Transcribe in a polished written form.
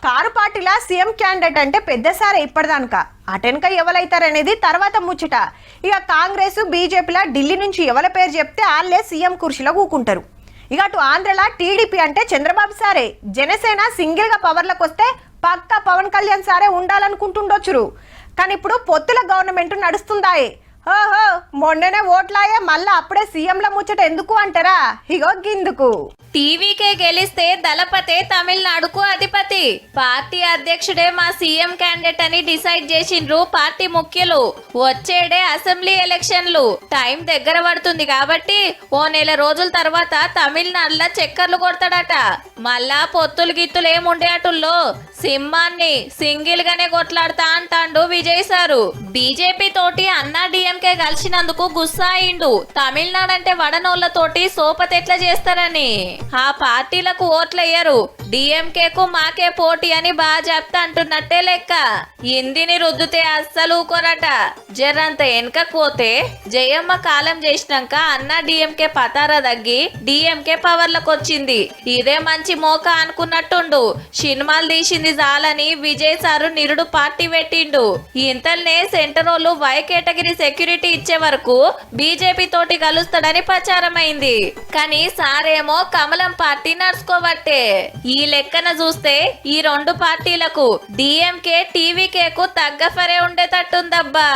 Car పార్టీలా CM candidate అంటే పెద్ద సారే ఇప్పటిదానిక అటెన్క ఎవరైతారనేది తర్వాత ముచ్చట. ఇక కాంగ్రెస్ బీజేపీలా ఢిల్లీ నుంచి ఎవరి పేరు చెప్తే వాళ్ళే సీఎం కుర్చీలో కూకుంటారు. ఇక అటు ఆంధ్రలా టీడీపీ అంటే చంద్రబాబు సారే, జనసేన సింగిల్ గా పవర్లకు వస్తే పక్కా పవన్ కళ్యాణ్ సారే ఉండాలనుకుంటుండొచ్చురు. కానీ ఇప్పుడు పొత్తుల గవర్నమెంట్ నడుస్తుందాయే. ఓహో మొన్ననే ఓట్లాయే, మళ్ళా అప్పుడే సీఎంల ముచ్చట ఎందుకు అంటారా? ఇగో గిందుకు. టీవీకే గెలిస్తే దళపతే తమిళనాడుకు అధిపతి. పార్టీ అధ్యక్షుడే మా సీఎం క్యాండిడేట్ అని డిసైడ్ చేసిండ్రు పార్టీ ముఖ్యులు. వచ్చేడే అసెంబ్లీ ఎలక్షన్లు, టైం దగ్గర పడుతుంది కాబట్టి ఓ నెల రోజుల తర్వాత తమిళనాడులో చక్కర్లు కొడతాడట. మళ్ళా పొత్తులు గిత్తులు ఏముండేటుల్లో సింహాన్ని సింగిల్ గానే కొట్లాడతా అంటాండు విజయ్ సారు. బీజేపీ తోటి అన్నా డిఎంకే కలిసినందుకు గుస్సా అయిండు. తమిళనాడు అంటే వడనోళ్లతోటి సోపతి ఎట్లా చేస్తారని ఆ పార్టీలకు ఓట్లయ్యారు. డిఎంకేకు మాకే పోటీ అని బాగా చెప్తా అంటున్నట్టే లెక్క. ఇందిని రుద్దుతే అస్సలు ఊకోరట. జరంత వెనకపోతే జయమ్మ కాలం చేసినాక అన్నా డిఎంకే పతారా తగ్గి డిఎంకే పవర్లకు వచ్చింది. ఇదే మంచి మోక అనుకున్నట్టుండు. సినిమాలు తీసింది చాలని విజయ్ సారు నిరుడు పార్టీ పెట్టిండు. ఇంతల్నే సెంటరోళ్ళు వై కేటగిరీ సెక్యూరిటీ ఇచ్చే వరకు బీజేపీ తోటి కలుస్తాడని ప్రచారమైంది. కానీ సారేమో కమలం పార్టీ నడుచుకోబట్టే. ఈ లెక్కన చూస్తే ఈ రెండు పార్టీలకు డిఎంకే టీవీకేకు తగ్గఫరే ఉండేటట్టుందబ్బా.